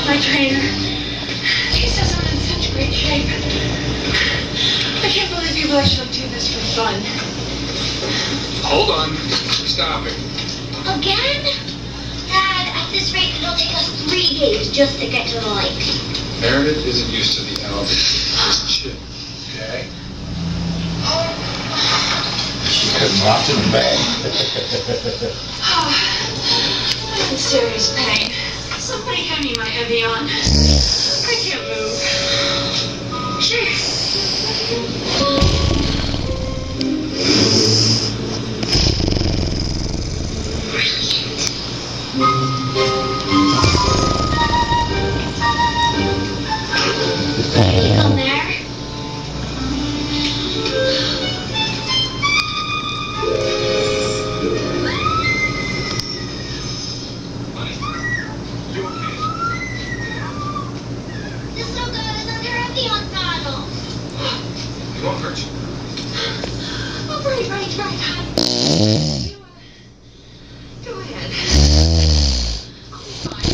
My trainer. He says I'm in such great shape. I can't believe people actually do this for fun. Hold on. Stop it. Again? Dad, at this rate, it'll take us 3 days just to get to the lake. Meredith isn't used to the elements. Just chill, okay? She's got lots in the bag. I'm in serious pain. Somebody hand me my Evian. I can't move. Jeez. Anything there? You okay? This little girl is under a Evian bottle. It won't hurt you. Oh, right, honey. Go ahead. I'll be fine.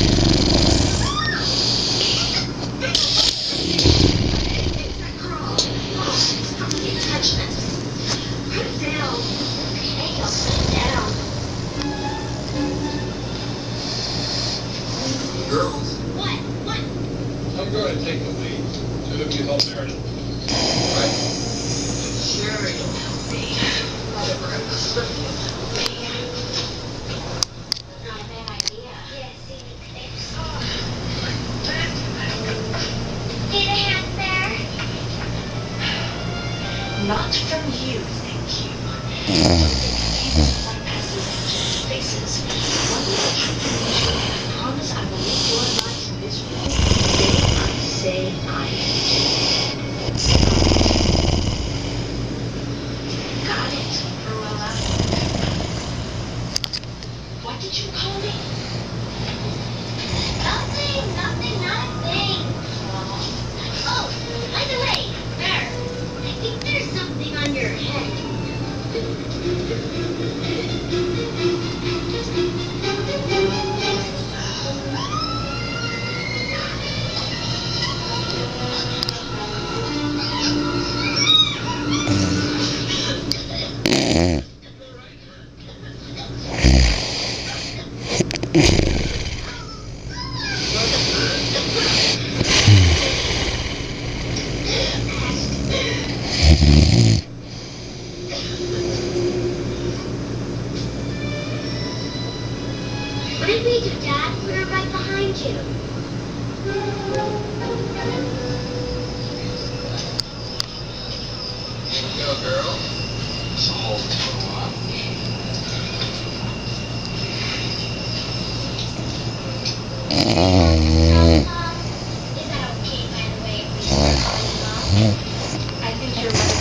It's that girl. Oh, stop me touching it. Put it down. Okay, I'll put it down. Girls, What? What? I'm going to take the lead so that we help Meredith. Right? Sure, you'll help me. Whatever I must have you help me. Not a bad idea. Yeah, see, thanks. Need a hand there? Not from you, thank you. My passes faces. One day I promise I will make your life miserable. Then I say I got it, Cruella. What did you call me? Nothing, not a thing. Oh, by the way, there. I think there's something on your head. What did we do, Dad? We were right behind you. Go, girl. It's a whole total. Is that okay, by the way, if we start calling Mom? I think you're right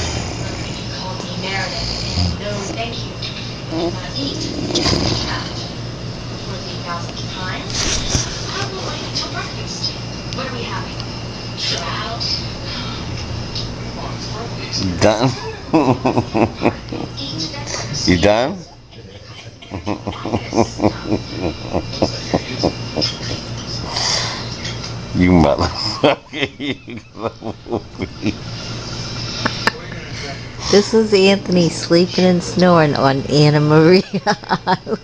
if you call me Meredith. And no, thank you. Do not eat. Cat. For the 1000th time. I will wait until breakfast. What are we having? Trout. Done? You done? You motherfucker. This is Anthony sleeping and snoring on Anna Maria Island.